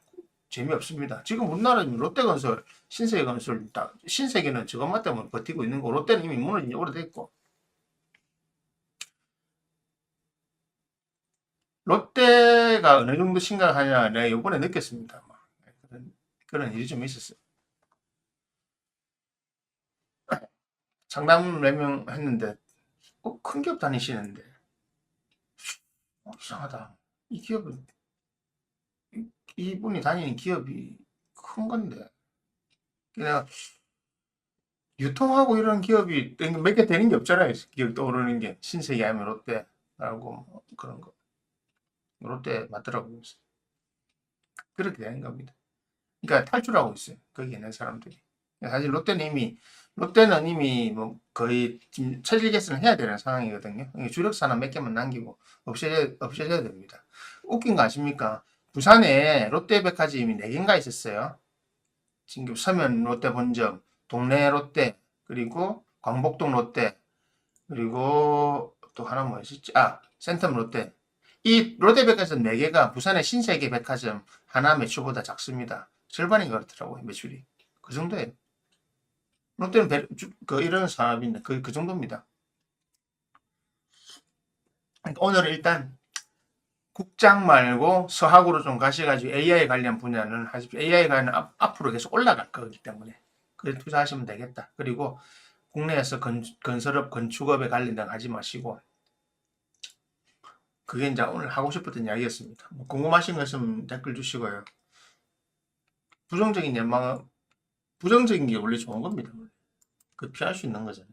재미없습니다. 지금 우리나라 롯데건설, 신세계건설, 신세계는 저것만 때문에 버티고 있는 거, 롯데는 이미 무너진 지 오래됐고, 롯데가 어느 정도 심각하냐 내가 이번에 느꼈습니다. 그런 일이 좀 있었어요. 상담 4명 했는데 큰 기업 다니시는데 이상하다. 이 기업은 이분이 다니는 기업이 큰 건데 내가 유통하고 이런 기업이 몇 개 되는 게 없잖아요. 기업 떠오르는 게 신세계 아니면 롯데라고 뭐 그런 거 롯데 맞더라고요. 그렇게 되는 겁니다. 그러니까 탈출하고 있어요. 거기 있는 사람들이. 사실 롯데는 이미 뭐 거의 지금 체질 개선을 해야 되는 상황이거든요. 주력 산업 몇 개만 남기고 없애야 됩니다. 웃긴 거 아십니까? 부산에 롯데백화점이 4개인가 있었어요. 지금 서면 롯데 본점, 동네 롯데, 그리고 광복동 롯데, 그리고 또 하나 뭐였지? 센텀 롯데. 이 롯데백화점 4개가 부산의 신세계 백화점 하나 매출보다 작습니다. 절반이 그렇더라고요, 매출이. 그 정도예요. 롯데는 이런 사업인데 그 정도입니다. 그러니까 오늘은 일단 국장 말고 서학으로 좀 가셔가지고 AI 관련 분야는 하십시오. AI 관련 앞으로 계속 올라갈 거기 때문에 그래 투자하시면 되겠다. 그리고 국내에서 건설업, 건축업에 관련된 거 하지 마시고 그게 이제 오늘 하고 싶었던 이야기였습니다. 뭐 궁금하신 거 있으면 댓글 주시고요. 부정적인 게 원래 좋은 겁니다. 그 피할 수 있는 거잖아요.